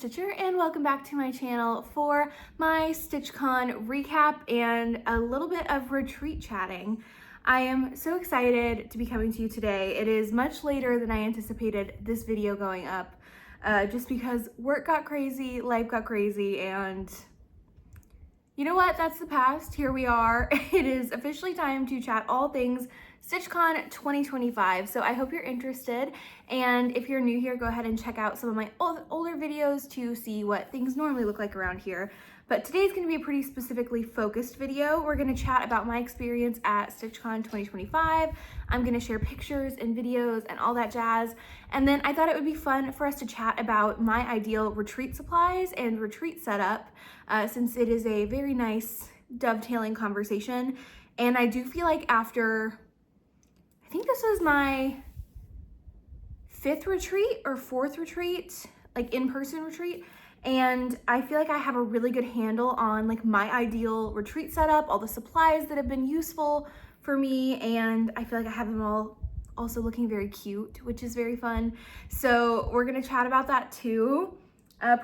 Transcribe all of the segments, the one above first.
Stitcher and welcome back to my channel for my StitchCon recap and a little bit of retreat chatting. I am so excited to be coming to you today. It is much later than I anticipated this video going up just because work got crazy, life got crazy, and you know what? That's the past. Here we are. It is officially time to chat all things StitchCon 2025. So I hope you're interested. And if you're new here, go ahead and check out some of my older videos to see what things normally look like around here. But today's going to be a pretty specifically focused video. We're going to chat about my experience at StitchCon 2025. I'm going to share pictures and videos and all that jazz. And then I thought it would be fun for us to chat about my ideal retreat supplies and retreat setup, since it is a very nice dovetailing conversation. And I do feel like after, I think this was my 5th retreat or 4th retreat, like in-person retreat. And I feel like I have a really good handle on like my ideal retreat setup, all the supplies that have been useful for me. And I feel like I have them all also looking very cute, which is very fun. So we're gonna chat about that too.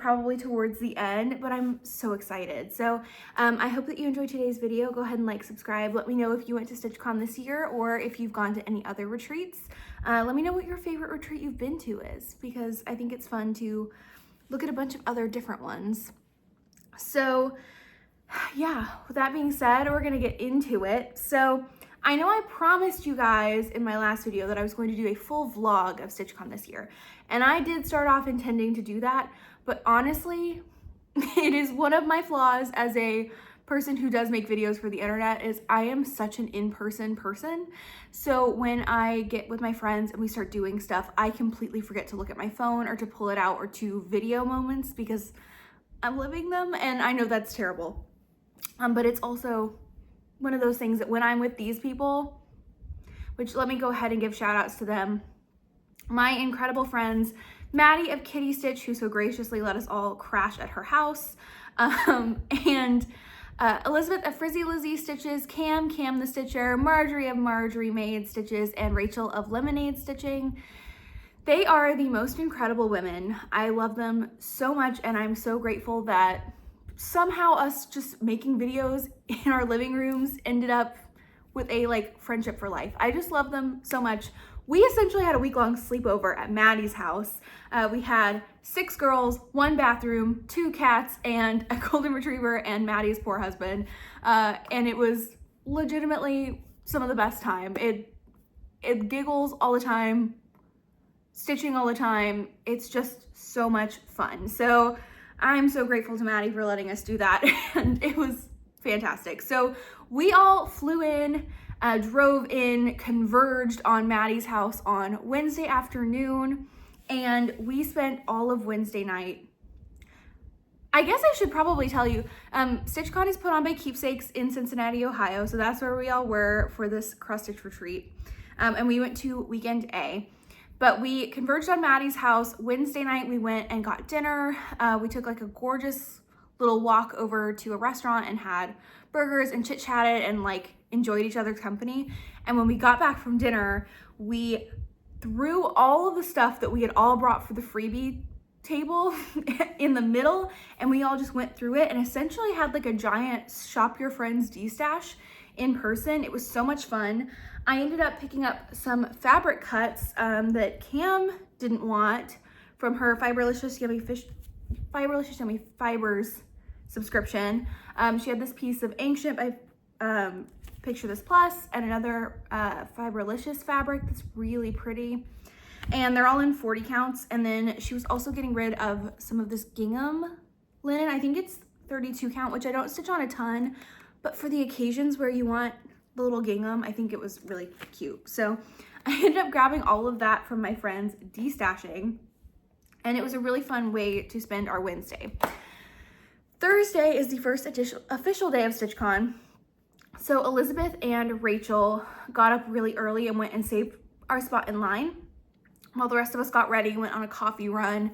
Probably towards the end, but I'm so excited. So I hope that you enjoyed today's video. Go ahead and like, subscribe. Let me know if you went to StitchCon this year or if you've gone to any other retreats. Let me know what your favorite retreat you've been to is, because I think it's fun to look at a bunch of other different ones. So yeah, with that being said, we're gonna get into it. So I know I promised you guys in my last video that I was going to do a full vlog of StitchCon this year. And I did start off intending to do that, but honestly, it is one of my flaws as a person who does make videos for the internet is I am such an in-person person. So when I get with my friends and we start doing stuff, I completely forget to look at my phone or to pull it out or to video moments because I'm living them, and I know that's terrible. But it's also one of those things that when I'm with these people, which let me go ahead and give shout outs to them. My incredible friends, Maddie of Kitty Stitch, who so graciously let us all crash at her house, and Elizabeth of Frizzy Lizzie Stitches, Cam the Stitcher, Marjorie of Marjorie Made Stitches, and Rachel of Lemonade Stitching. They are the most incredible women. I love them so much, and I'm so grateful that somehow us just making videos in our living rooms ended up with a like friendship for life. I just love them so much. We essentially had a week-long sleepover at Maddie's house. We had 6 girls, 1 bathroom, 2 cats, and a golden retriever and Maddie's poor husband. And it was legitimately some of the best time. It giggles all the time, stitching all the time. It's just so much fun. So I'm so grateful to Maddie for letting us do that, and it was fantastic. So we all flew in, drove in, converged on Maddie's house on Wednesday afternoon, and we spent all of Wednesday night. I guess I should probably tell you, StitchCon is put on by Keepsakes in Cincinnati, Ohio, so that's where we all were for this cross-stitch retreat, and we went to weekend A. But we converged on Maddie's house. Wednesday night, we went and got dinner. We took like a gorgeous little walk over to a restaurant and had burgers and chit-chatted and like enjoyed each other's company. And when we got back from dinner, we threw all of the stuff that we had all brought for the freebie table in the middle, and we all just went through it and essentially had like a giant Shop Your Friends D-stash in person. It was so much fun. I ended up picking up some fabric cuts that Cam didn't want from her Fiberlicious Yummy Fibers subscription. She had this piece of Ancient by Picture This Plus and another Fiberlicious fabric that's really pretty. And they're all in 40 counts. And then she was also getting rid of some of this gingham linen. I think it's 32 count, which I don't stitch on a ton, but for the occasions where you want the little gingham, I think it was really cute. So I ended up grabbing all of that from my friends destashing, and it was a really fun way to spend our Wednesday. Thursday is the first official day of StitchCon. So Elizabeth and Rachel got up really early and went and saved our spot in line while the rest of us got ready, went on a coffee run,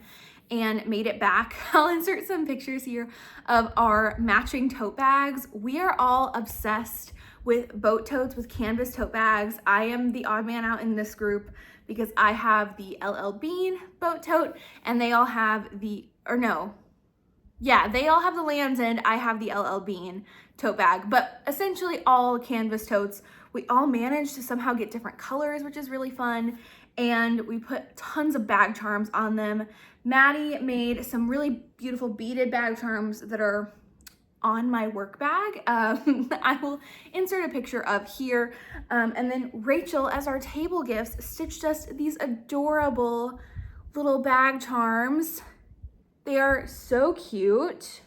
and made it back. I'll insert some pictures here of our matching tote bags. We are all obsessed with boat totes, with canvas tote bags. I am the odd man out in this group because I have the LL Bean boat tote and they all have the or no. Yeah, they all have the Land's End. I have the LL Bean tote bag, but essentially all canvas totes. We all managed to somehow get different colors, which is really fun. And we put tons of bag charms on them. Maddie made some really beautiful beaded bag charms that are on my work bag. I will insert a picture of here. And then Rachel, as our table gifts, stitched us these adorable little bag charms. They are so cute.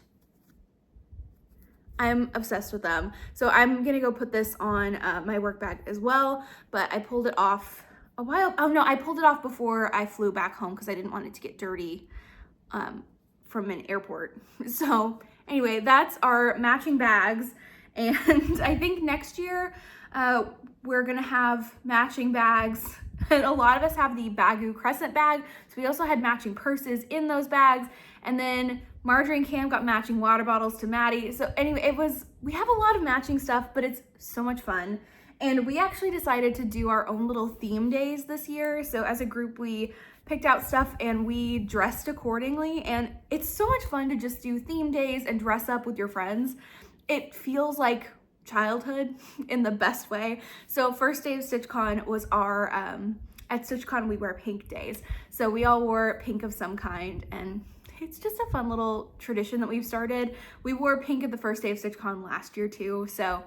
I'm obsessed with them. So I'm gonna go put this on my work bag as well, but I pulled it off a while. Oh no, I pulled it off before I flew back home because I didn't want it to get dirty from an airport. So anyway, that's our matching bags. And I think next year we're gonna have matching bags. And a lot of us have the Bagoo Crescent bag. So we also had matching purses in those bags. And then Marjorie and Cam got matching water bottles to Maddie. So anyway, we have a lot of matching stuff, but it's so much fun. And we actually decided to do our own little theme days this year. So as a group, we picked out stuff and we dressed accordingly. And it's so much fun to just do theme days and dress up with your friends. It feels like childhood in the best way. So first day of StitchCon was our, at StitchCon we wear pink days. So we all wore pink of some kind, and it's just a fun little tradition that we've started. We wore pink at the first day of StitchCon last year too, so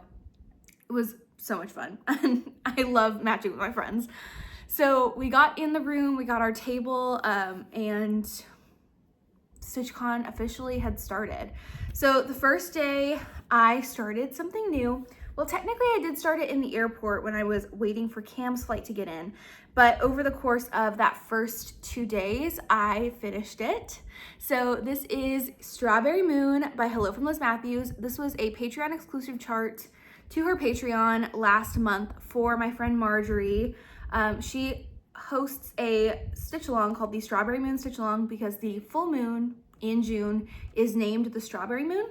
it was so much fun. And I love matching with my friends. So we got in the room, we got our table, and StitchCon officially had started. So the first day I started something new. Well, technically I did start it in the airport when I was waiting for Cam's flight to get in, but over the course of that first 2 days, I finished it. So this is Strawberry Moon by Hello from Liz Matthews. This was a Patreon exclusive chart to her Patreon last month for my friend Marjorie. She hosts a stitch along called the Strawberry Moon Stitch Along because the full moon in June is named the Strawberry Moon.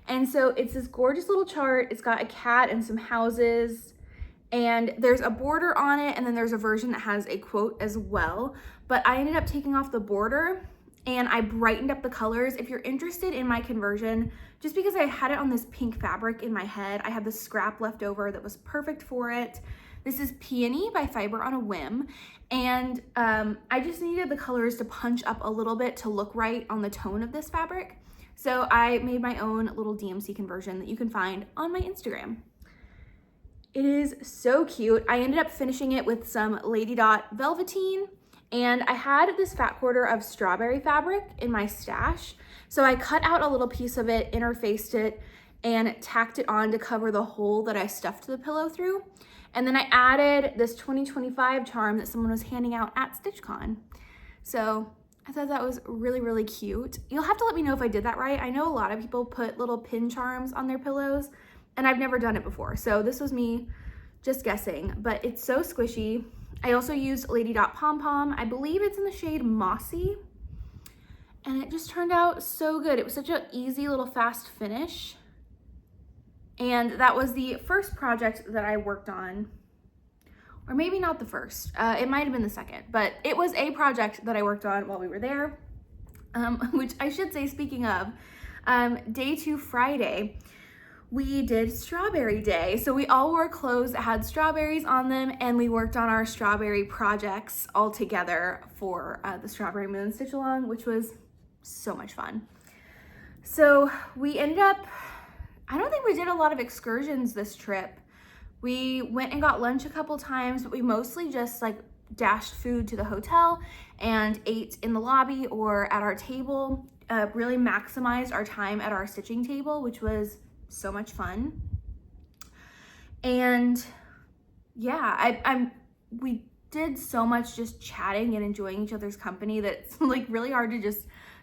And so it's this gorgeous little chart. It's got a cat and some houses, and there's a border on it, and then there's a version that has a quote as well. But I ended up taking off the border and I brightened up the colors. If you're interested in my conversion, just because I had it on this pink fabric in my head, I had the scrap left over that was perfect for it. This is Peony by Fiber on a Whim. And I just needed the colors to punch up a little bit to look right on the tone of this fabric. So I made my own little DMC conversion that you can find on my Instagram. It is so cute. I ended up finishing it with some Lady Dot velveteen, and I had this fat quarter of strawberry fabric in my stash. So I cut out a little piece of it, interfaced it, and tacked it on to cover the hole that I stuffed the pillow through. And then I added this 2025 charm that someone was handing out at StitchCon. So I thought that was really, really cute. You'll have to let me know if I did that right. I know a lot of people put little pin charms on their pillows, and I've never done it before. So this was me just guessing, but it's so squishy. I also used Lady Dot Pom Pom. I believe it's in the shade Mossy, and it just turned out so good. It was such an easy little fast finish. And that was the first project that I worked on. Or maybe not the first, it might have been the second, but it was a project that I worked on while we were there, which I should say, speaking of, day 2 Friday, we did Strawberry Day. So we all wore clothes that had strawberries on them, and we worked on our strawberry projects all together for the Strawberry Moon Stitch Along, which was so much fun. So we ended up, I don't think we did a lot of excursions this trip. We went and got lunch a couple times, but we mostly just like dashed food to the hotel and ate in the lobby or at our table. Really maximized our time at our stitching table, which was so much fun. And yeah, we did so much just chatting and enjoying each other's company that it's like really hard to just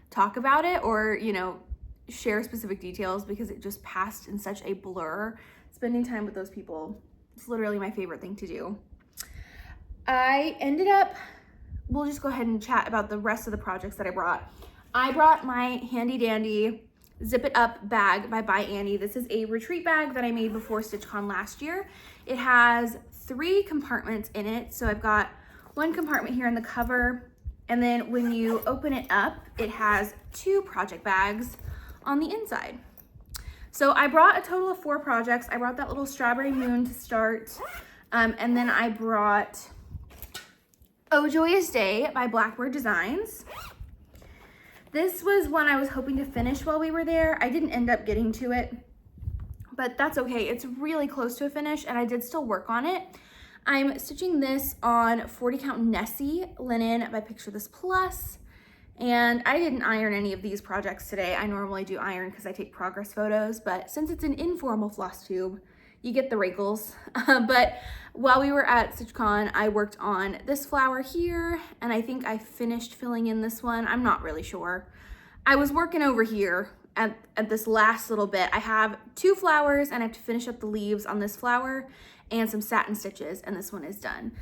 talk about it or, you know, share specific details because it just passed in such a blur. Spending time with those people, it's literally my favorite thing to do. I ended up, we'll just go ahead and chat about the rest of the projects that I brought. I brought my handy dandy Zip It Up bag by Annie. This is a retreat bag that I made before StitchCon last year. It has 3 compartments in it. So I've got one compartment here in the cover, And then when you open it up, it has 2 project bags on the inside. So I brought a total of 4 projects. I brought that little strawberry moon to start. And then I brought Oh Joyous Day by Blackbird Designs. This was one I was hoping to finish while we were there. I didn't end up getting to it, but that's okay. It's really close to a finish and I did still work on it. I'm stitching this on 40 count Nessie linen by Picture This Plus. And I didn't iron any of these projects today. I normally do iron because I take progress photos, but since it's an informal floss tube, you get the wrinkles. But while we were at StitchCon, I worked on this flower here, and I think I finished filling in this one. I'm not really sure. I was working over here at this last little bit. I have 2 flowers, and I have to finish up the leaves on this flower and some satin stitches, and this one is done.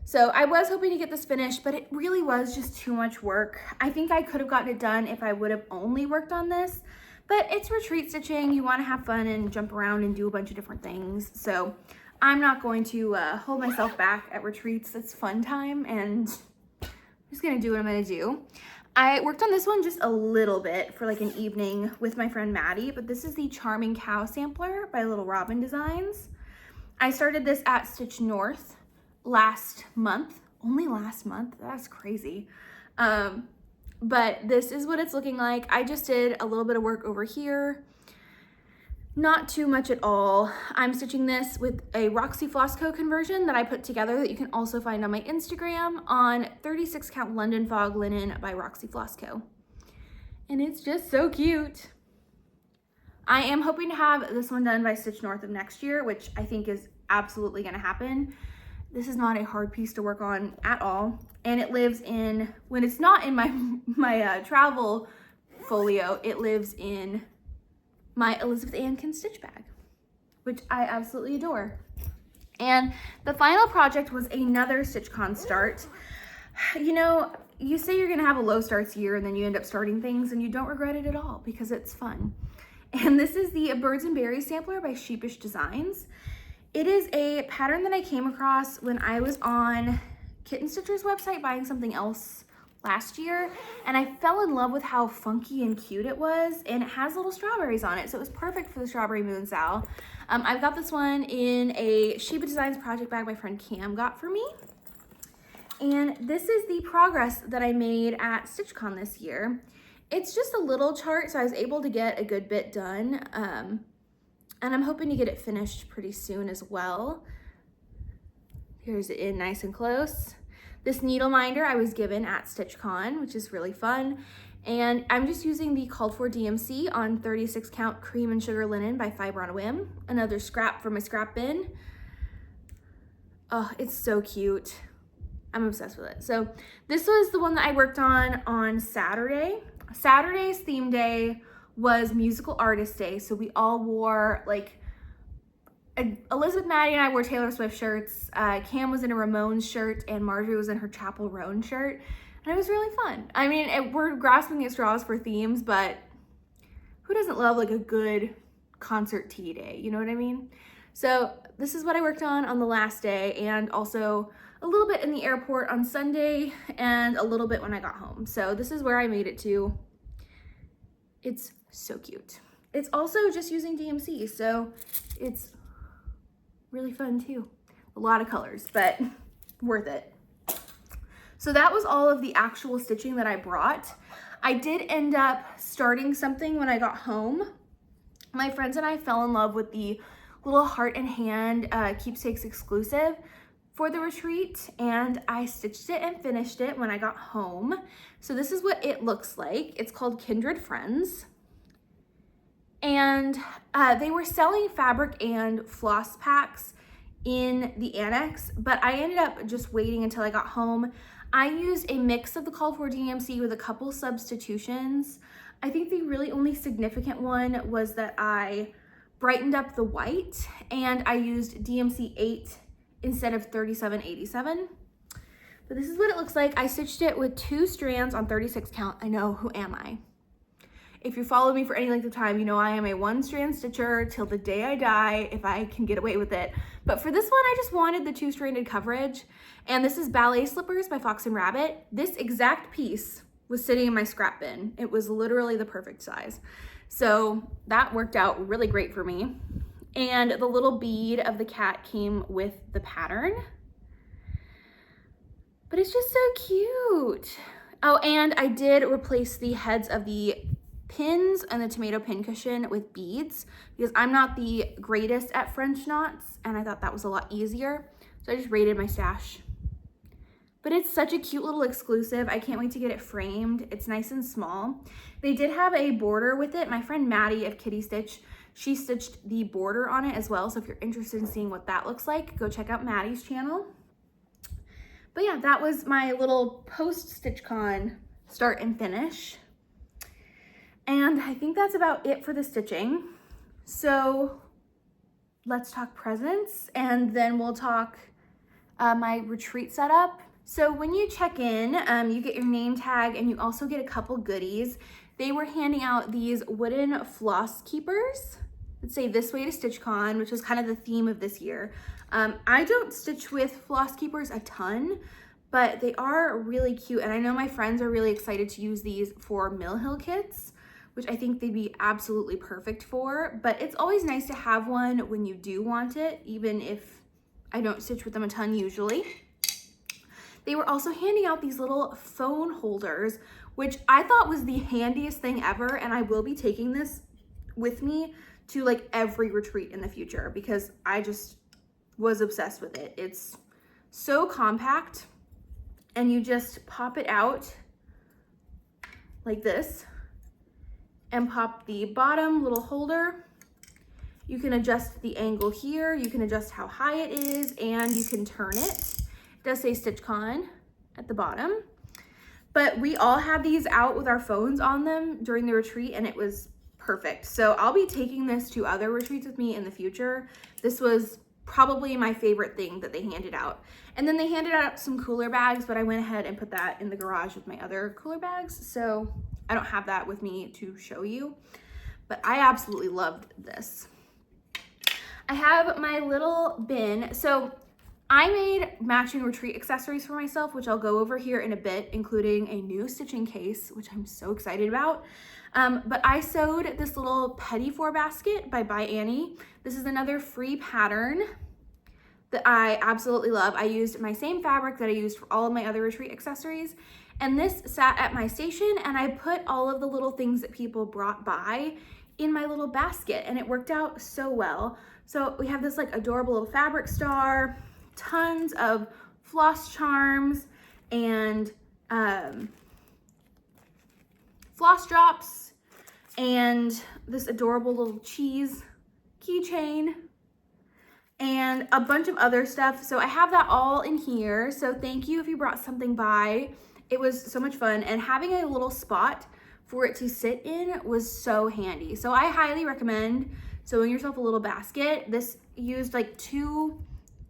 So I was hoping to get this finished, but it really was just too much work. I think I could have gotten it done if I would have only worked on this, but it's retreat stitching. You want to have fun and jump around and do a bunch of different things. So I'm not going to hold myself back at retreats. It's fun time and I'm just going to do what I'm going to do. I worked on this one just a little bit for like an evening with my friend Maddie, but this is the Charming Cow Sampler by Little Robin Designs. I started this at Stitch North last month, only last month. That's crazy. But this is what it's looking like. I just did a little bit of work over here, not too much at all. I'm stitching this with a Roxy Flossco conversion that I put together that you can also find on my Instagram on 36 count London Fog linen by Roxy Flossco. And it's just so cute. I am hoping to have this one done by Stitch North of next year, which I think is absolutely gonna happen. This is not a hard piece to work on at all. And it lives in, when it's not in my travel folio, it lives in my Elizabeth Ann stitch bag, which I absolutely adore. And the final project was another StitchCon start. You know, you say you're gonna have a low starts year and then you end up starting things and you don't regret it at all because it's fun. And this is the Birds and Berries sampler by Sheepish Designs. It is a pattern that I came across when I was on Kitten Stitcher's website buying something else last year, and I fell in love with how funky and cute it was, and it has little strawberries on it, so it was perfect for the Strawberry Moon Sal. I've got this one in a Sheba Designs project bag my friend Cam got for me, and this is the progress that I made at StitchCon this year. It's just a little chart, so I was able to get a good bit done. And I'm hoping to get it finished pretty soon as well. Here's it in nice and close. This needle minder I was given at StitchCon, which is really fun. And I'm just using the called for DMC on 36 count Cream and Sugar Linen by Fiber on a Whim. Another scrap from my scrap bin. Oh, it's so cute. I'm obsessed with it. So this was the one that I worked on Saturday. Saturday's theme day was Musical Artist Day, so we all wore, like, Elizabeth, Maddie, and I wore Taylor Swift shirts. Cam was in a Ramones shirt, and Marjorie was in her Chapel Roan shirt, and it was really fun. I mean, we're grasping at straws for themes, but who doesn't love, like, a good concert tea day, you know what I mean? So this is what I worked on the last day, and also a little bit in the airport on Sunday, and a little bit when I got home. So this is where I made it to. It's so cute. It's also just using DMC, so it's really fun too. A lot of colors, but worth it. So that was all of the actual stitching that I brought. I did end up starting something when I got home. My friends and I fell in love with the little heart and hand keepsakes exclusive for the retreat, and I stitched it and finished it when I got home. So this is what it looks like. It's called Kindred Friends. And they were selling fabric and floss packs in the annex, but I ended up just waiting until I got home. I used a mix of the called for DMC with a couple substitutions. I think the really only significant one was that I brightened up the white and I used DMC 8 instead of 3787. But this is what it looks like. I stitched it with 2 strands on 36 count. I know, who am I? If you follow me for any length of time, you know I am a one-strand stitcher till the day I die if I can get away with it. But for this one, I just wanted the two-stranded coverage. And this is Ballet Slippers by Fox and Rabbit. This exact piece was sitting in my scrap bin. It was literally the perfect size. So that worked out really great for me. And the little bead of the cat came with the pattern. But it's just so cute. Oh, and I did replace the heads of the pins and the tomato pin cushion with beads because I'm not the greatest at French knots and I thought that was a lot easier. So I just raided my stash. But it's such a cute little exclusive. I can't wait to get it framed. It's nice and small. They did have a border with it. My friend Maddie of Kitty Stitch, she stitched the border on it as well. So if you're interested in seeing what that looks like, go check out Maddie's channel. But yeah, that was my little post StitchCon start and finish. And I think that's about it for the stitching. So let's talk presents and then we'll talk my retreat setup. So when you check in, you get your name tag and you also get a couple goodies. They were handing out these wooden floss keepers that say "This Way to StitchCon," which was kind of the theme of this year. I don't stitch with floss keepers a ton, but they are really cute. And I know my friends are really excited to use these for Mill Hill kits, which I think they'd be absolutely perfect for. But it's always nice to have one when you do want it, even if I don't stitch with them a ton usually. They were also handing out these little phone holders, which I thought was the handiest thing ever. And I will be taking this with me to like every retreat in the future because I just was obsessed with it. It's so compact and you just pop it out like this and pop the bottom little holder. You can adjust the angle here. You can adjust how high it is and you can turn it. It does say StitchCon at the bottom, but we all had these out with our phones on them during the retreat and it was perfect. So I'll be taking this to other retreats with me in the future. This was probably my favorite thing that they handed out. And then they handed out some cooler bags, but I went ahead and put that in the garage with my other cooler bags. So I don't have that with me to show you, but I absolutely loved this. I have my little bin. So I made matching retreat accessories for myself, which I'll go over here in a bit, including a new stitching case, which I'm so excited about. But I sewed this little Petty Four basket by Annie. This is another free pattern that I absolutely love. I used my same fabric that I used for all of my other retreat accessories. And this sat at my station and I put all of the little things that people brought by in my little basket and it worked out so well. So we have this like adorable little fabric star, tons of floss charms and floss drops and this adorable little cheese keychain and a bunch of other stuff. So I have that all in here. So thank you if you brought something by. It was so much fun and having a little spot for it to sit in was so handy. So I highly recommend sewing yourself a little basket. This used like 2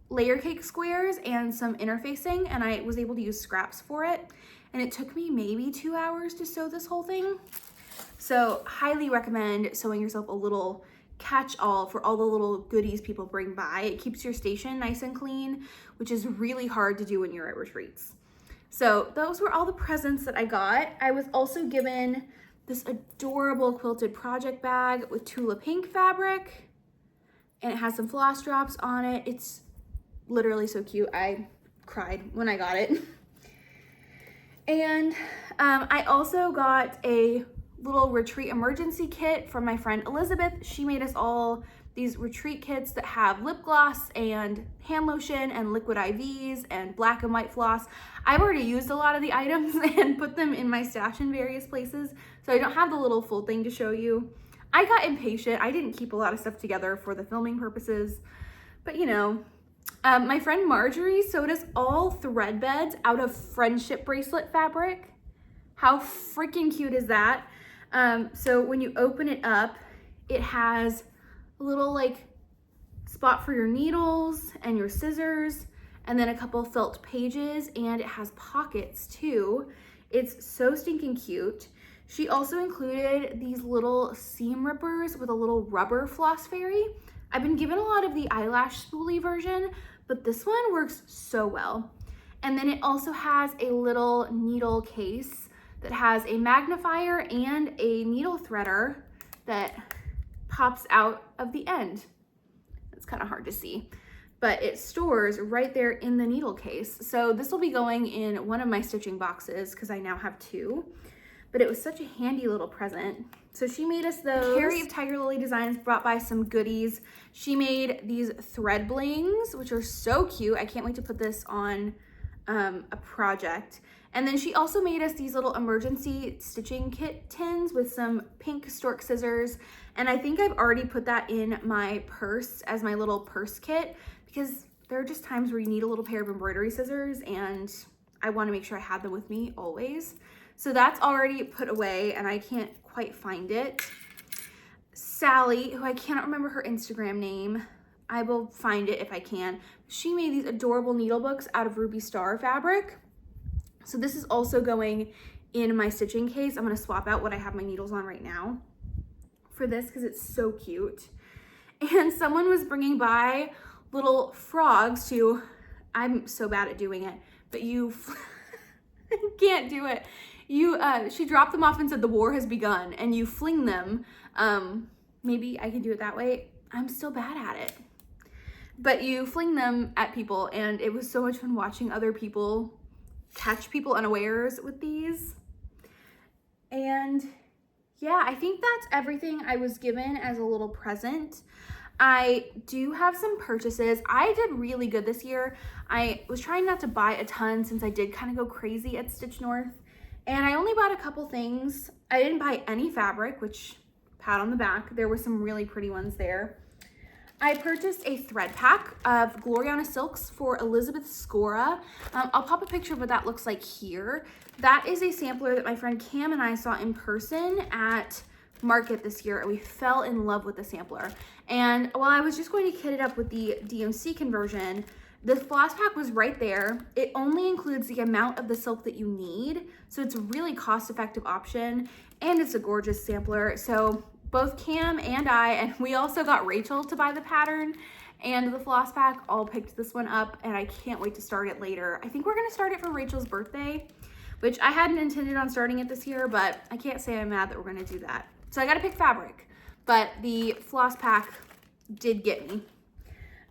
layer cake squares and some interfacing and I was able to use scraps for it. And it took me maybe 2 hours to sew this whole thing. So highly recommend sewing yourself a little catch-all for all the little goodies people bring by. It keeps your station nice and clean, which is really hard to do when you're at retreats. So those were all the presents that I got. I was also given this adorable quilted project bag with Tula Pink fabric and it has some floss drops on it. It's literally so cute. I cried when I got it. And I also got a little retreat emergency kit from my friend Elizabeth. She made us all these retreat kits that have lip gloss and hand lotion and liquid IVs and black and white floss. I've already used a lot of the items and put them in my stash in various places, so I don't have the little full thing to show you. I got impatient. I didn't keep a lot of stuff together for the filming purposes, but you know, my friend Marjorie sewed us all thread beds out of friendship bracelet fabric. How freaking cute is that? So when you open it up, it has a little like spot for your needles and your scissors, and then a couple felt pages, and it has pockets too. It's so stinking cute. She also included these little seam rippers with a little rubber floss fairy. I've been given a lot of the eyelash spoolie version, but this one works so well. And then it also has a little needle case that has a magnifier and a needle threader that pops out of the end. It's kind of hard to see, but it stores right there in the needle case. So this will be going in one of my stitching boxes because I now have two, but it was such a handy little present. So she made us those. Carrie of Tiger Lily Designs brought by some goodies. She made these thread blings, which are so cute. I can't wait to put this on a project. And then she also made us these little emergency stitching kit tins with some pink stork scissors. And I think I've already put that in my purse as my little purse kit because there are just times where you need a little pair of embroidery scissors and I want to make sure I have them with me always. So that's already put away and I can't quite find it. Sally, who I cannot remember her Instagram name, I will find it if I can. She made these adorable needle books out of Ruby Star fabric. So this is also going in my stitching case. I'm gonna swap out what I have my needles on right now for this because it's so cute. And someone was bringing by little frogs to, I'm so bad at doing it, but you, I can't do it. She dropped them off and said the war has begun and you fling them. Maybe I can do it that way. I'm still bad at it. But you fling them at people and it was so much fun watching other people catch people unawares with these. And yeah, I think that's everything I was given as a little present. I do have some purchases. I did really good this year. I was trying not to buy a ton since I did kind of go crazy at Stitch North. And I only bought a couple things. I didn't buy any fabric, which pat on the back. There were some really pretty ones there. I purchased a thread pack of Gloriana Silks for Elizabeth Scora. I'll pop a picture of what that looks like here. That is a sampler that my friend Cam and I saw in person at Market this year, and we fell in love with the sampler. And while I was just going to kit it up with the DMC conversion, the floss pack was right there. It only includes the amount of the silk that you need, so it's a really cost-effective option, and it's a gorgeous sampler. So both Cam and I, and we also got Rachel to buy the pattern and the floss pack, all picked this one up, and I can't wait to start it later. I think we're gonna start it for Rachel's birthday, which I hadn't intended on starting it this year, but I can't say I'm mad that we're gonna do that. So I gotta pick fabric, but the floss pack did get me.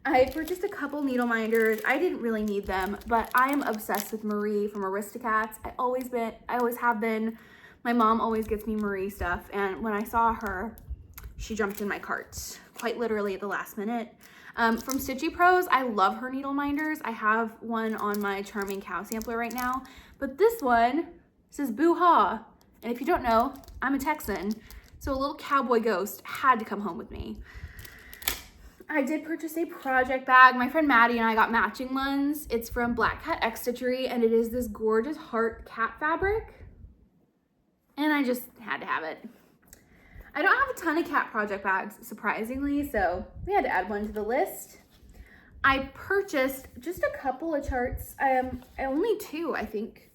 I purchased a couple needle minders. I didn't really need them, but I am obsessed with Marie from Aristocats. I always have been. My mom always gets me Marie stuff, and when I saw her, she jumped in my cart, quite literally at the last minute. From Stitchy Pros, I love her needle minders. I have one on my Charming Cow sampler right now, but this one says Boo Ha, and if you don't know, I'm a Texan, so a little cowboy ghost had to come home with me. I did purchase a project bag. My friend Maddie and I got matching ones. It's from Black Cat X Stitchery, and it is this gorgeous heart cat fabric. And I just had to have it. I don't have a ton of cat project bags, surprisingly, so we had to add one to the list. I purchased just a couple of charts, only two, I think,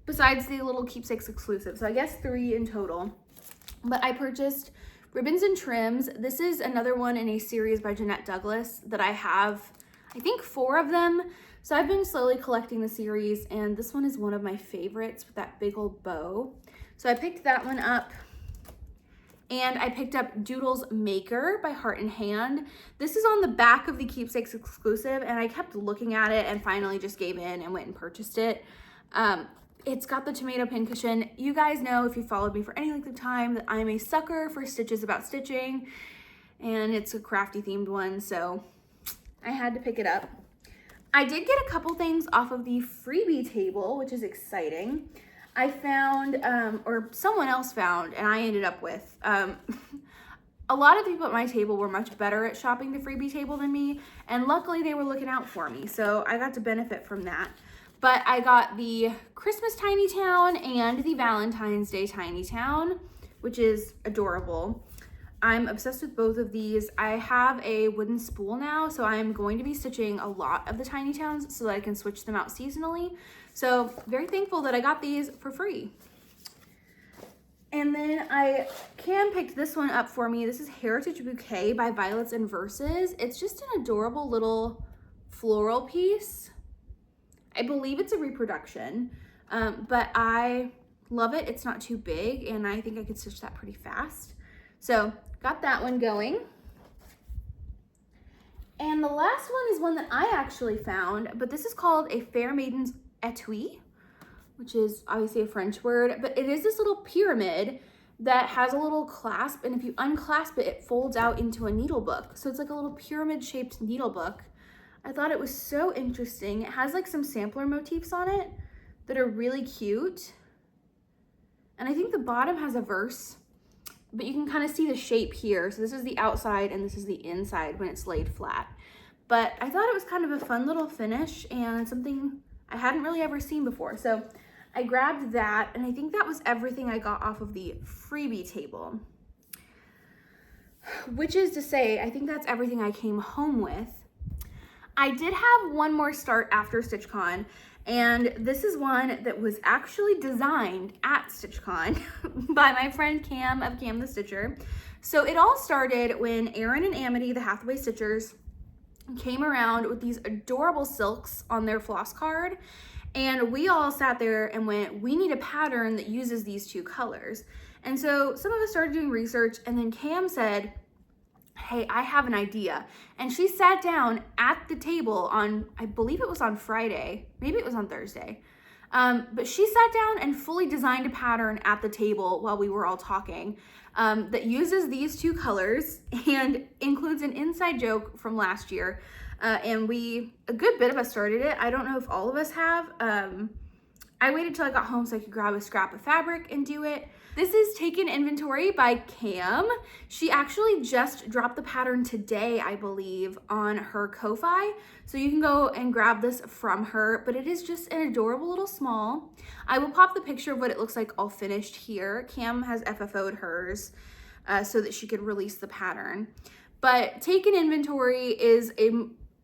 besides the little keepsakes exclusive, so I guess 3 in total. But I purchased ribbons and trims. This is another one in a series by Jeanette Douglas that I have, I think 4 of them. So I've been slowly collecting the series, and this one is one of my favorites with that big old bow. So I picked that one up, and I picked up Doodle's Maker by Heart and Hand. This is on the back of the Keepsakes exclusive, and I kept looking at it and finally just gave in and went and purchased it. It's got the tomato pincushion. You guys know, if you followed me for any length of time, that I'm a sucker for stitches about stitching, and it's a crafty themed one, so I had to pick it up. I did get a couple things off of the freebie table, which is exciting. I found, or someone else found, and I ended up with, a lot of people at my table were much better at shopping the freebie table than me, and luckily they were looking out for me, so I got to benefit from that. But I got the Christmas Tiny Town and the Valentine's Day Tiny Town, which is adorable. I'm obsessed with both of these. I have a wooden spool now, so I'm going to be stitching a lot of the Tiny Towns so that I can switch them out seasonally. So very thankful that I got these for free. And then Cam picked this one up for me. This is Heritage Bouquet by Violets and Verses. It's just an adorable little floral piece. I believe it's a reproduction, but I love it. It's not too big, and I think I could stitch that pretty fast. So got that one going. And the last one is one that I actually found, but this is called a Fair Maiden's Etui, which is obviously a French word, but it is this little pyramid that has a little clasp, and if you unclasp it, it folds out into a needle book. So it's like a little pyramid shaped needle book. I thought it was so interesting. It has like some sampler motifs on it that are really cute. And I think the bottom has a verse, but you can kind of see the shape here. So this is the outside and this is the inside when it's laid flat. But I thought it was kind of a fun little finish and something I hadn't really ever seen before. So I grabbed that, and I think that was everything I got off of the freebie table. Which is to say, I think that's everything I came home with. I did have one more start after StitchCon, and this is one that was actually designed at StitchCon by my friend Cam of Cam the Stitcher. So it all started when Erin and Amity, the Hathaway Stitchers, came around with these adorable silks on their floss card, and we all sat there and went, we need a pattern that uses these two colors. And so some of us started doing research, and then Cam said, hey, I have an idea. And she sat down at the table on, I believe it was on Friday, maybe it was on Thursday. But she sat down and fully designed a pattern at the table while we were all talking that uses these two colors and includes an inside joke from last year. And a good bit of us started it. I don't know if all of us have. I waited till I got home so I could grab a scrap of fabric and do it. This is Taken Inventory by Cam. She actually just dropped the pattern today, I believe, on her Ko-Fi. So you can go and grab this from her, but it is just an adorable little small. I will pop the picture of what it looks like all finished here. Cam has FFO'd hers so that she could release the pattern. But Taken Inventory is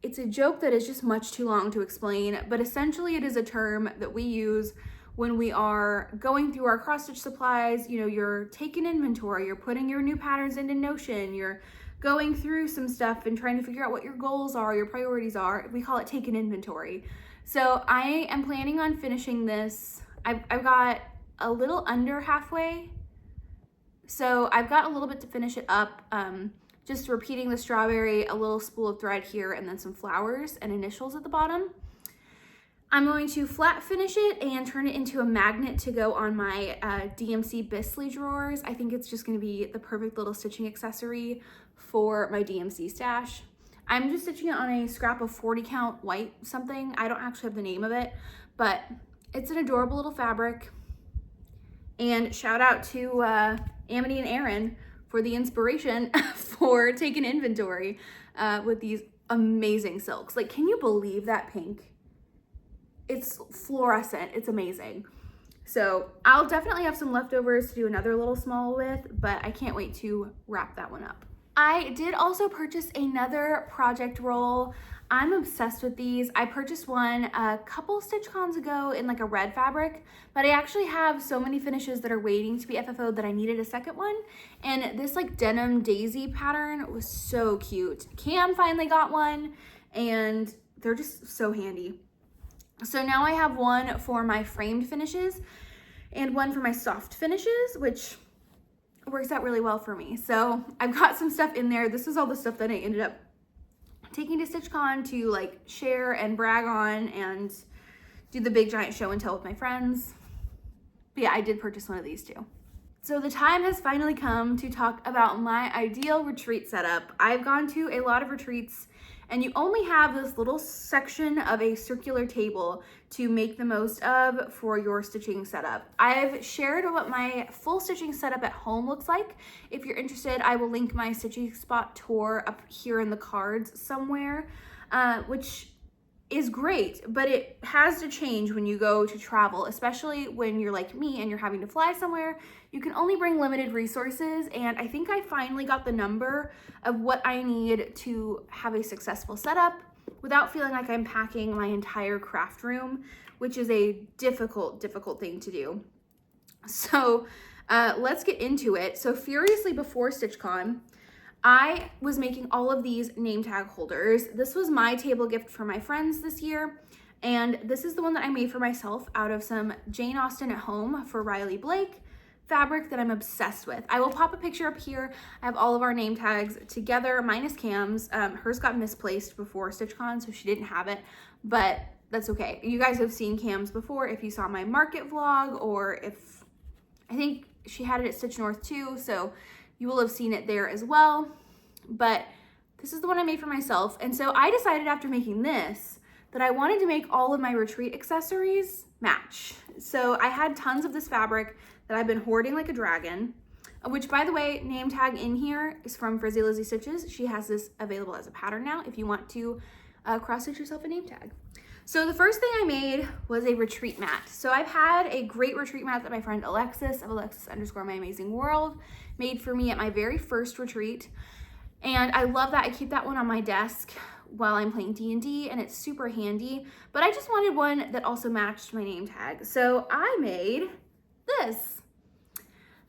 it's a joke that is just much too long to explain, but essentially it is a term that we use when we are going through our cross stitch supplies. You know, you're taking inventory, you're putting your new patterns into Notion, you're going through some stuff and trying to figure out what your goals are, your priorities are. We call it taking inventory. So I am planning on finishing this. I've got a little under halfway. So I've got a little bit to finish it up. Just repeating the strawberry, a little spool of thread here, and then some flowers and initials at the bottom. I'm going to flat finish it and turn it into a magnet to go on my DMC Bisley drawers. I think it's just gonna be the perfect little stitching accessory for my DMC stash. I'm just stitching it on a scrap of 40 count white something. I don't actually have the name of it, but it's an adorable little fabric. And shout out to Amity and Erin for the inspiration for Taking Inventory with these amazing silks. Like, can you believe that pink? It's fluorescent, it's amazing. So I'll definitely have some leftovers to do another little small with, but I can't wait to wrap that one up. I did also purchase another project roll. I'm obsessed with these. I purchased one a couple StitchCons ago in like a red fabric, but I actually have so many finishes that are waiting to be FFO'd that I needed a second one. And this like denim daisy pattern was so cute. Cam finally got one, and they're just so handy. So now I have one for my framed finishes and one for my soft finishes, which works out really well for me. So I've got some stuff in there. This is all the stuff that I ended up taking to StitchCon to like share and brag on and do the big giant show and tell with my friends. But yeah, I did purchase one of these too. So the time has finally come to talk about my ideal retreat setup. I've gone to a lot of retreats, and you only have this little section of a circular table to make the most of for your stitching setup. I've shared what my full stitching setup at home looks like. If you're interested, I will link my stitching spot tour up here in the cards somewhere, which is great, but it has to change when you go to travel, especially when you're like me and you're having to fly somewhere. You can only bring limited resources, and I think I finally got the number of what I need to have a successful setup without feeling like I'm packing my entire craft room, which is a difficult thing to do. So let's get into it. So furiously before StitchCon, I was making all of these name tag holders. This was my table gift for my friends this year. And this is the one that I made for myself out of some Jane Austen at Home for Riley Blake fabric that I'm obsessed with. I will pop a picture up here. I have all of our name tags together, minus Cam's. Hers got misplaced before StitchCon, so she didn't have it, but that's okay. You guys have seen Cam's before if you saw my market vlog, or if, I think she had it at Stitch North too, so you will have seen it there as well. But this is the one I made for myself. And so I decided after making this that I wanted to make all of my retreat accessories match. So I had tons of this fabric that I've been hoarding like a dragon, which, by the way, name tag in here is from Frizzy Lizzie Stitches. She has this available as a pattern now if you want to cross stitch yourself a name tag. So the first thing I made was a retreat mat. So I've had a great retreat mat that my friend Alexis of Alexis_My_Amazing_World made for me at my very first retreat. And I love that. I keep that one on my desk while I'm playing D&D, and it's super handy. But I just wanted one that also matched my name tag. So I made this.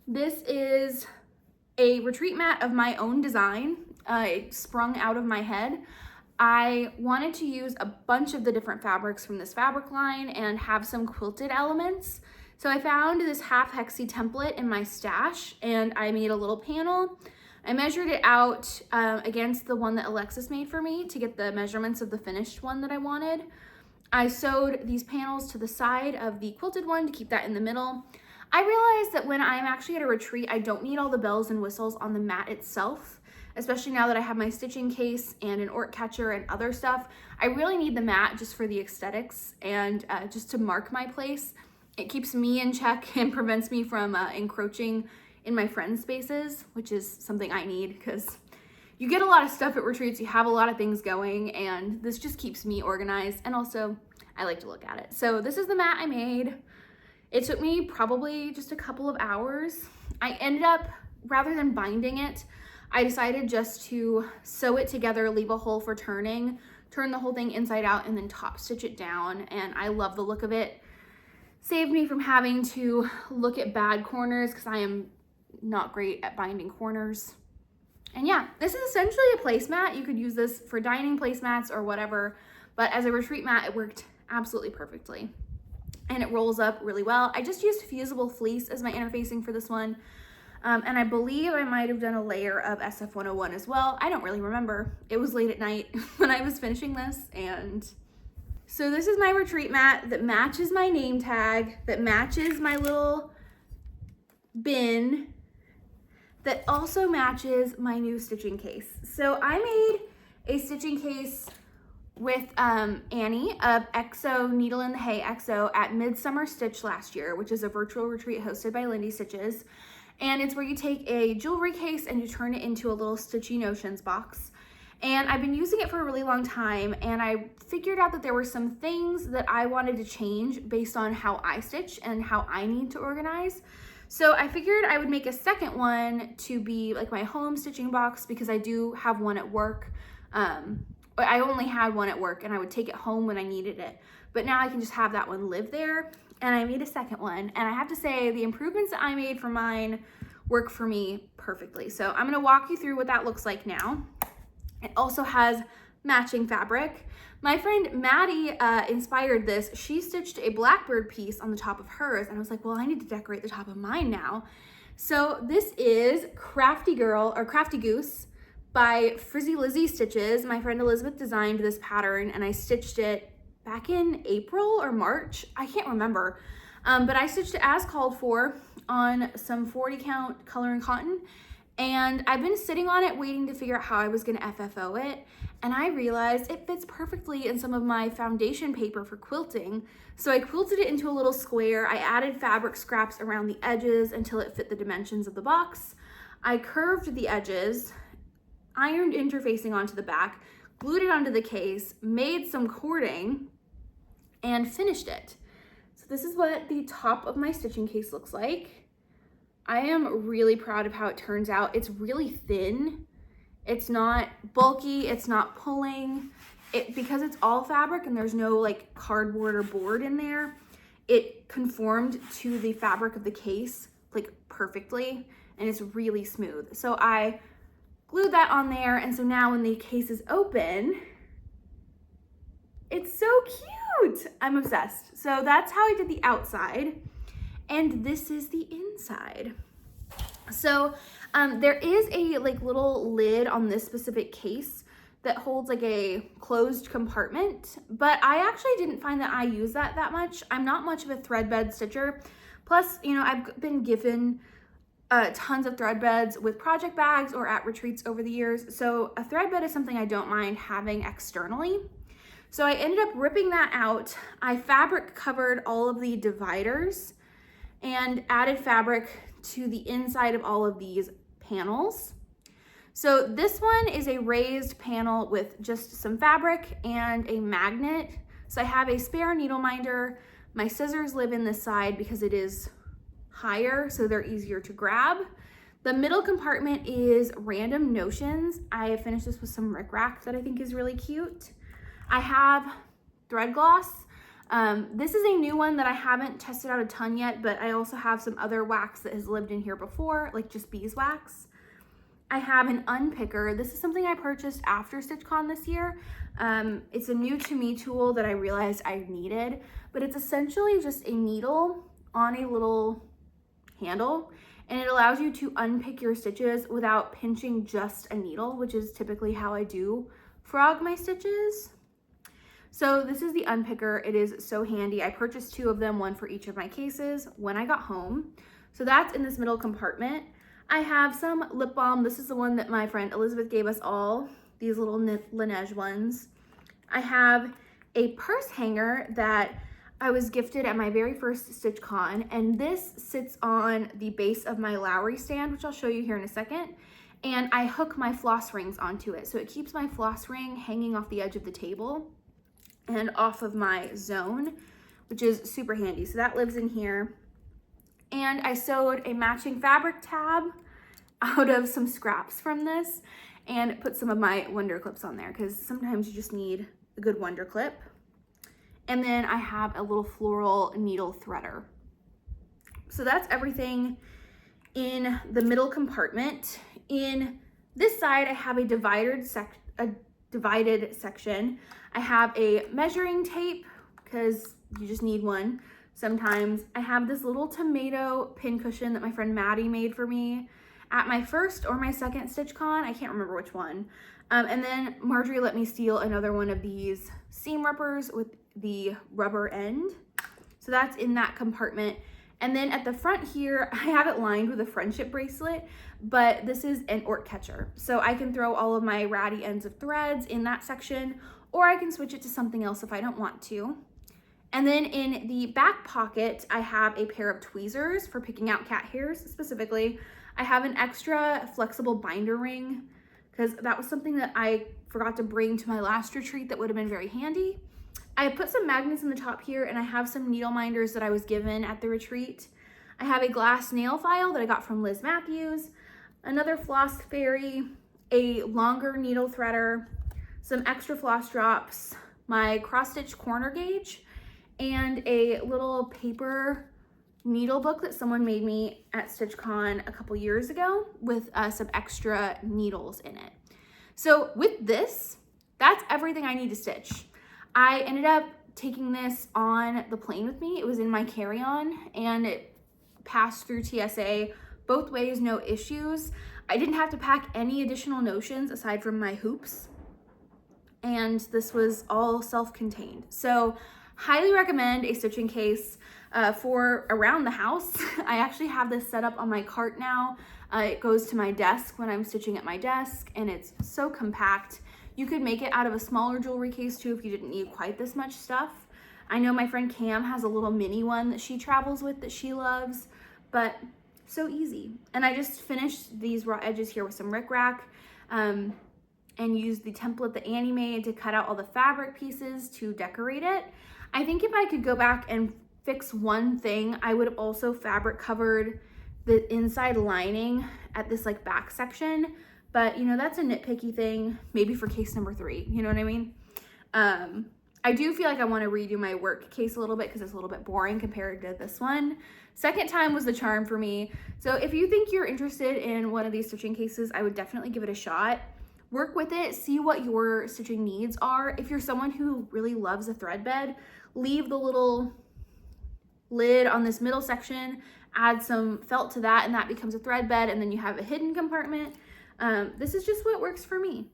This is a retreat mat of my own design. It sprung out of my head. I wanted to use a bunch of the different fabrics from this fabric line and have some quilted elements. So I found this half hexie template in my stash, and I made a little panel. I measured it out against the one that Alexis made for me to get the measurements of the finished one that I wanted. I sewed these panels to the side of the quilted one to keep that in the middle. I realized that when I'm actually at a retreat, I don't need all the bells and whistles on the mat itself, especially now that I have my stitching case and an orc catcher and other stuff. I really need the mat just for the aesthetics and just to mark my place. It keeps me in check and prevents me from encroaching in my friends' spaces, which is something I need because you get a lot of stuff at retreats, you have a lot of things going, and this just keeps me organized, and also I like to look at it. So this is the mat I made. It took me probably just a couple of hours. I ended up, rather than binding it, I decided just to sew it together, leave a hole for turning, turn the whole thing inside out, and then top stitch it down, and I love the look of it. Saved me from having to look at bad corners because I am not great at binding corners. And yeah, this is essentially a placemat. You could use this for dining placemats or whatever, but as a retreat mat, it worked absolutely perfectly. And it rolls up really well. I just used fusible fleece as my interfacing for this one. And I believe I might have done a layer of SF101 as well. I don't really remember. It was late at night when I was finishing this. And so this is my retreat mat that matches my name tag, that matches my little bin, that also matches my new stitching case. So I made a stitching case with Annie of XO Needle in the Hay XO at Midsummer Stitch last year, which is a virtual retreat hosted by Lindy Stitches. And it's where you take a jewelry case and you turn it into a little Stitchy Notions box. And I've been using it for a really long time, and I figured out that there were some things that I wanted to change based on how I stitch and how I need to organize. So I figured I would make a second one to be like my home stitching box, because I do have one at work. I only had one at work and I would take it home when I needed it. But now I can just have that one live there. And I made a second one. And I have to say the improvements that I made for mine work for me perfectly. So I'm gonna walk you through what that looks like now. It also has matching fabric. My friend Maddie inspired this. She stitched a blackbird piece on the top of hers, and I was like, well, I need to decorate the top of mine now. So this is Crafty Girl, or Crafty Goose, by Frizzy Lizzie Stitches. My friend Elizabeth designed this pattern, and I stitched it back in April or March. I can't remember, but I stitched it as called for on some 40 count color and cotton. And I've been sitting on it waiting to figure out how I was gonna FFO it. And I realized it fits perfectly in some of my foundation paper for quilting. So I quilted it into a little square. I added fabric scraps around the edges until it fit the dimensions of the box. I curved the edges, ironed interfacing onto the back, glued it onto the case, made some cording, and finished it. So this is what the top of my stitching case looks like. I am really proud of how it turns out. It's really thin. It's not bulky, it's not pulling. Because it's all fabric and there's no like cardboard or board in there, it conformed to the fabric of the case like perfectly and it's really smooth. So I glued that on there, and so now when the case is open, it's so cute. I'm obsessed. So that's how I did the outside, and this is the inside. So there is a like little lid on this specific case that holds like a closed compartment, but I actually didn't find that I use that much. I'm not much of a thread bed stitcher. Plus, you know, I've been given tons of thread beds with project bags or at retreats over the years. So a thread bed is something I don't mind having externally. So I ended up ripping that out. I fabric covered all of the dividers and added fabric to the inside of all of these panels. So this one is a raised panel with just some fabric and a magnet. So I have a spare needle minder. My scissors live in this side because it is higher, so they're easier to grab. The middle compartment is random notions. I finished this with some rickrack that I think is really cute. I have thread gloss. This is a new one that I haven't tested out a ton yet, but I also have some other wax that has lived in here before, like just beeswax. I have an unpicker. This is something I purchased after StitchCon this year. It's a new to me tool that I realized I needed, but it's essentially just a needle on a little handle, and it allows you to unpick your stitches without pinching just a needle, which is typically how I do frog my stitches. So this is the unpicker. It is so handy. I purchased 2 of them, one for each of my cases when I got home. So that's in this middle compartment. I have some lip balm. This is the one that my friend Elizabeth gave us all, these little Laneige ones. I have a purse hanger that I was gifted at my very first StitchCon, and this sits on the base of my Lowery stand, which I'll show you here in a second, and I hook my floss rings onto it. So it keeps my floss ring hanging off the edge of the table and off of my zone, which is super handy. So that lives in here. And I sewed a matching fabric tab out of some scraps from this and put some of my wonder clips on there because sometimes you just need a good wonder clip. And then I have a little floral needle threader. So that's everything in the middle compartment. In this side, I have a divided section. I have a measuring tape because you just need one sometimes. I have this little tomato pin cushion that my friend Maddie made for me at my first or my second StitchCon. I can't remember which one. And then Marjorie let me steal another one of these seam rippers with the rubber end. So that's in that compartment. And then at the front here, I have it lined with a friendship bracelet, but this is an Orc catcher. So I can throw all of my ratty ends of threads in that section, or I can switch it to something else if I don't want to. And then in the back pocket, I have a pair of tweezers for picking out cat hairs specifically. I have an extra flexible binder ring because that was something that I forgot to bring to my last retreat that would have been very handy. I put some magnets in the top here, and I have some needle minders that I was given at the retreat. I have a glass nail file that I got from Liz Matthews, another floss fairy, a longer needle threader, some extra floss drops, my cross stitch corner gauge, and a little paper needle book that someone made me at StitchCon a couple years ago with some extra needles in it. So with this, that's everything I need to stitch. I ended up taking this on the plane with me. It was in my carry-on and it passed through TSA both ways, no issues. I didn't have to pack any additional notions aside from my hoops, and this was all self-contained. So highly recommend a stitching case for around the house. I actually have this set up on my cart now. It goes to my desk when I'm stitching at my desk, and it's so compact. You could make it out of a smaller jewelry case too if you didn't need quite this much stuff. I know my friend Cam has a little mini one that she travels with that she loves, but so easy. And I just finished these raw edges here with some rickrack and used the template that Annie made to cut out all the fabric pieces to decorate it. I think if I could go back and fix one thing, I would have also fabric covered the inside lining at this like back section. But you know, that's a nitpicky thing, maybe for case number 3, you know what I mean? I do feel like I want to redo my work case a little bit because it's a little bit boring compared to this one. Second time was the charm for me. So if you think you're interested in one of these stitching cases, I would definitely give it a shot. Work with it, see what your stitching needs are. If you're someone who really loves a thread bed, leave the little lid on this middle section, add some felt to that, and that becomes a thread bed, and then you have a hidden compartment. This is just what works for me.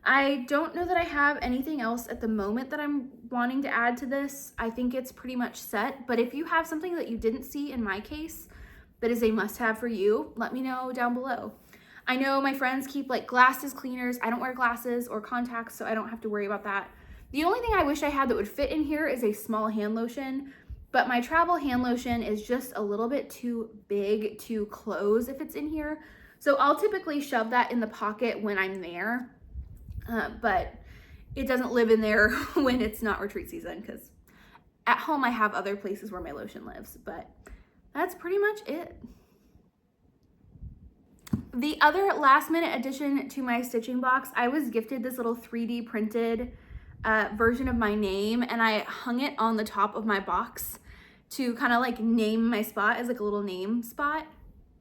I don't know that I have anything else at the moment that I'm wanting to add to this. I think it's pretty much set, but if you have something that you didn't see in my case that is a must-have for you, let me know down below. I know my friends keep like glasses cleaners. I don't wear glasses or contacts, so I don't have to worry about that. The only thing I wish I had that would fit in here is a small hand lotion, but my travel hand lotion is just a little bit too big to close if it's in here. So I'll typically shove that in the pocket when I'm there. But it doesn't live in there when it's not retreat season, because at home I have other places where my lotion lives, but that's pretty much it. The other last minute addition to my stitching box, I was gifted this little 3D printed version of my name, and I hung it on the top of my box to kind of like name my spot as like a little name spot.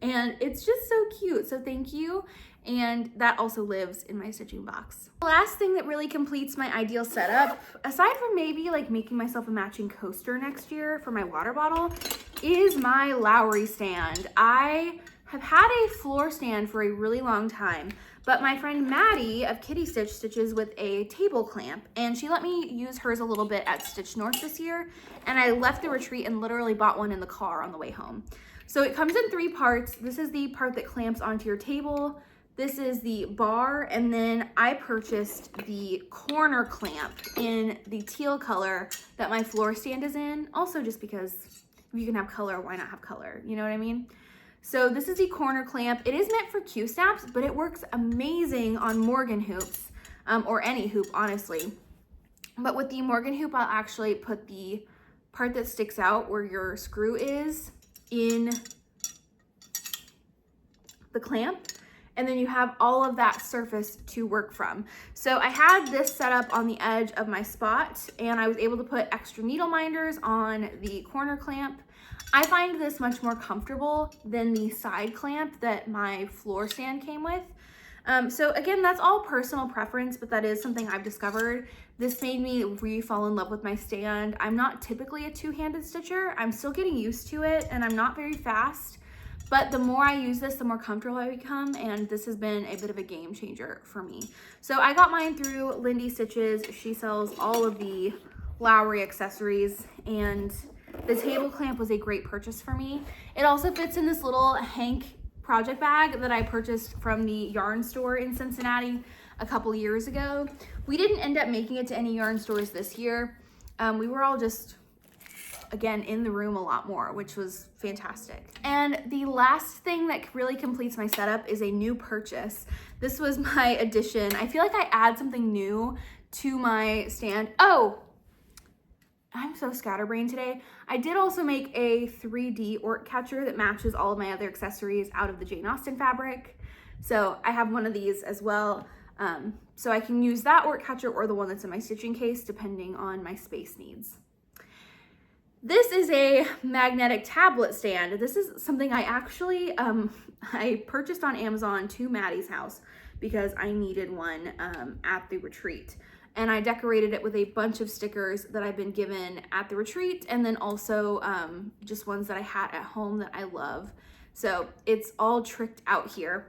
And it's just so cute, so thank you. And that also lives in my stitching box. The last thing that really completes my ideal setup, aside from maybe like making myself a matching coaster next year for my water bottle, is my Lowery stand. I have had a floor stand for a really long time, but my friend Maddie of Kitty Stitch stitches with a table clamp, and she let me use hers a little bit at Stitch North this year, and I left the retreat and literally bought one in the car on the way home. So it comes in 3 parts. This is the part that clamps onto your table. This is the bar, and then I purchased the corner clamp in the teal color that my floor stand is in. Also just because if you can have color, why not have color? You know what I mean? So this is the corner clamp. It is meant for Q-snaps, but it works amazing on Morgan hoops, or any hoop, honestly. But with the Morgan hoop, I'll actually put the part that sticks out where your screw is in the clamp, and then you have all of that surface to work from. So I had this set up on the edge of my spot, and I was able to put extra needle minders on the corner clamp. I find this much more comfortable than the side clamp that my floor stand came with. So again, that's all personal preference, but that is something I've discovered. This made me re-fall in love with my stand. I'm not typically a two-handed stitcher. I'm still getting used to it, and I'm not very fast. But the more I use this, the more comfortable I become, and this has been a bit of a game changer for me. So I got mine through Lindy Stitches. She sells all of the Lowery accessories, and the table clamp was a great purchase for me. It also fits in this little Hank project bag that I purchased from the yarn store in Cincinnati a couple years ago. We didn't end up making it to any yarn stores this year. We were all just, again, in the room a lot more, which was fantastic. And the last thing that really completes my setup is a new purchase. This was my addition. I feel like I add something new to my stand. Oh, I'm so scatterbrained today. I did also make a 3D orc catcher that matches all of my other accessories out of the Jane Austen fabric. So I have one of these as well. So I can use that orc catcher or the one that's in my stitching case, depending on my space needs. This is a magnetic tablet stand. This is something I actually, I purchased on Amazon to Maddie's house because I needed one at the retreat. And I decorated it with a bunch of stickers that I've been given at the retreat, and then also just ones that I had at home that I love. So it's all tricked out here.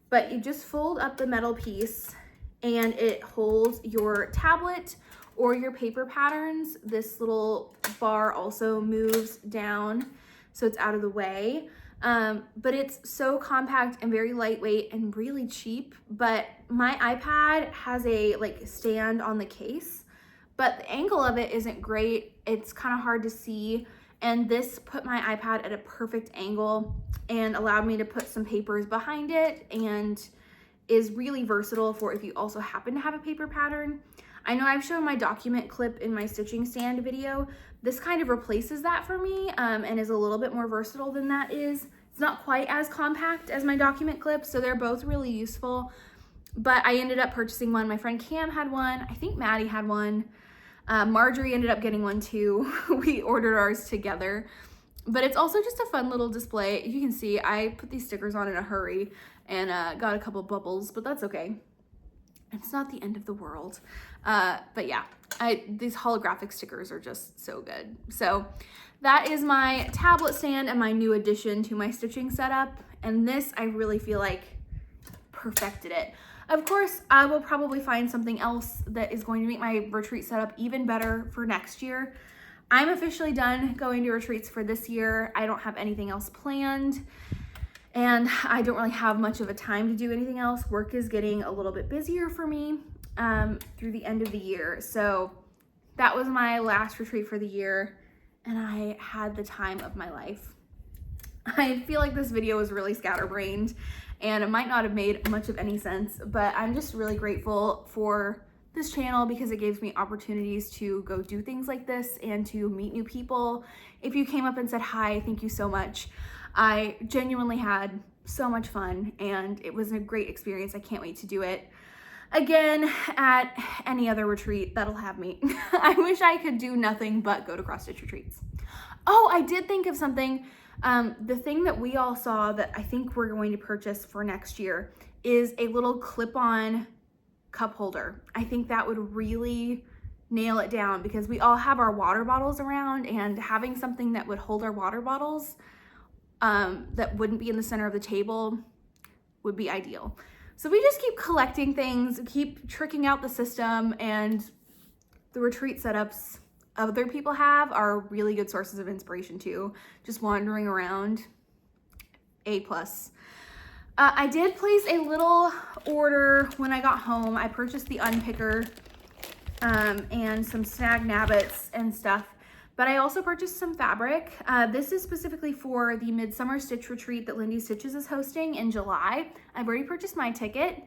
But you just fold up the metal piece and it holds your tablet or your paper patterns. This little bar also moves down so it's out of the way. But it's so compact and very lightweight and really cheap. But my iPad has a stand on the case, but the angle of it isn't great. It's kind of hard to see. And this put my iPad at a perfect angle and allowed me to put some papers behind it, and is really versatile for if you also happen to have a paper pattern. I know I've shown my document clip in my stitching stand video. This kind of replaces that for me and is a little bit more versatile than that is. It's not quite as compact as my document clip, so they're both really useful. But I ended up purchasing one. My friend Cam had one. I think Maddie had one. Marjorie ended up getting one too. We ordered ours together. But it's also just a fun little display. You can see I put these stickers on in a hurry and got a couple bubbles, but that's okay. It's not the end of the world. But yeah, these holographic stickers are just so good. So that is my tablet stand and my new addition to my stitching setup. And this, I really feel like perfected it. Of course, I will probably find something else that is going to make my retreat setup even better for next year. I'm officially done going to retreats for this year. I don't have anything else planned, and I don't really have much of a time to do anything else. Work is getting a little bit busier for me through the end of the year. So that was my last retreat for the year, and I had the time of my life. I feel like this video was really scatterbrained, and it might not have made much of any sense, but I'm just really grateful for this channel because it gives me opportunities to go do things like this and to meet new people. If you came up and said hi, thank you so much. I genuinely had so much fun and it was a great experience. I can't wait to do it again at any other retreat that'll have me. I wish I could do nothing but go to cross stitch retreats. Oh, I did think of something. The thing that we all saw that I think we're going to purchase for next year is a little clip-on cup holder. I think that would really nail it down because we all have our water bottles around, and having something that would hold our water bottles that wouldn't be in the center of the table would be ideal. So we just keep collecting things, keep tricking out the system, and the retreat setups other people have are really good sources of inspiration too. Just wandering around, A+. I did place a little order when I got home. I purchased the unpicker and some snag nabbits and stuff, but I also purchased some fabric. This is specifically for the Midsummer Stitch Retreat that Lindy Stitches is hosting in July. I've already purchased my ticket,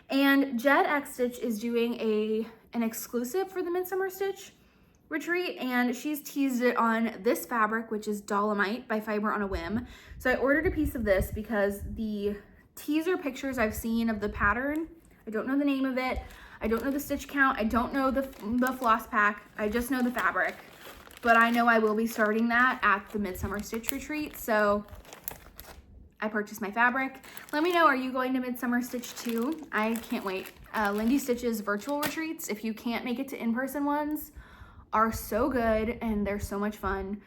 and Jed X Stitch is doing an exclusive for the Midsummer Stitch Retreat, and she's teased it on this fabric, which is Dolomite by Fiber on a Whim. So I ordered a piece of this because the teaser pictures I've seen of the pattern, I don't know the name of it, I don't know the stitch count, I don't know the floss pack, I just know the fabric, but I know I will be starting that at the Midsummer Stitch Retreat, so I purchased my fabric. Let me know, are you going to Midsummer Stitch too? I can't wait. Lindy Stitch's virtual retreats, if you can't make it to in-person ones, are so good and they're so much fun.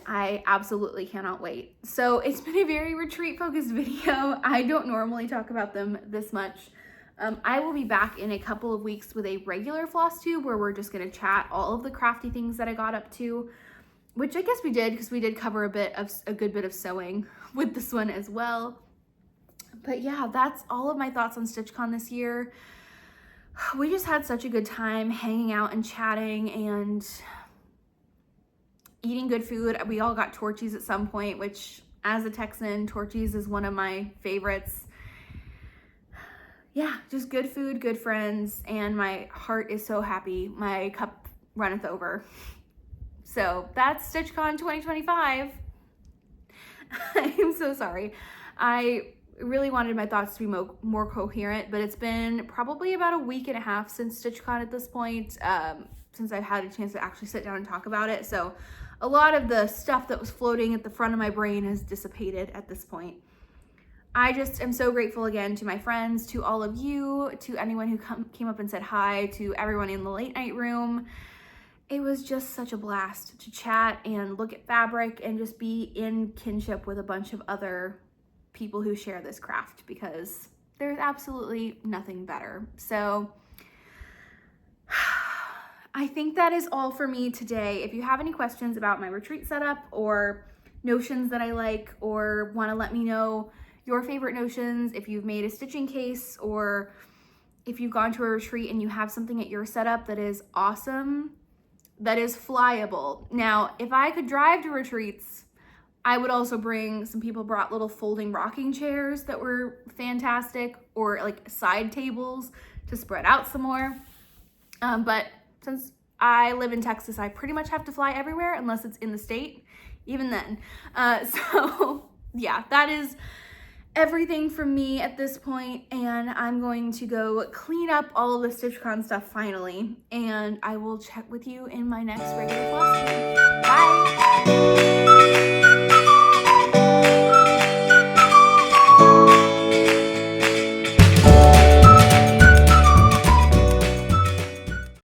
I absolutely cannot wait. So it's been a very retreat focused video. I don't normally talk about them this much. I will be back in a couple of weeks with a regular floss tube where we're just gonna chat all of the crafty things that I got up to, which I guess we did because we did cover a good bit of sewing with this one as well. But yeah, that's all of my thoughts on StitchCon this year. We just had such a good time hanging out and chatting and eating good food. We all got Torchies at some point, which as a Texan, Torchies is one of my favorites. Yeah, just good food, good friends, and my heart is so happy. My cup runneth over. So that's StitchCon 2025. I'm so sorry. I really wanted my thoughts to be more coherent, but it's been probably about a week and a half since StitchCon at this point, since I've had a chance to actually sit down and talk about it. So a lot of the stuff that was floating at the front of my brain has dissipated at this point. I just am so grateful again to my friends, to all of you, to anyone who came up and said hi, to everyone in the late night room. It was just such a blast to chat and look at fabric and just be in kinship with a bunch of other people who share this craft, because there's absolutely nothing better. So I think that is all for me today. If you have any questions about my retreat setup or notions that I like, or want to let me know your favorite notions, if you've made a stitching case, or if you've gone to a retreat and you have something at your setup that is awesome, that is flyable. Now, if I could drive to retreats, I would also bring, some people brought little folding rocking chairs that were fantastic, or like side tables to spread out some more. But since I live in Texas, I pretty much have to fly everywhere unless it's in the state, even then. So yeah, that is everything from me at this point, and I'm going to go clean up all of the StitchCon stuff finally, and I will check with you in my next regular floss video. Bye!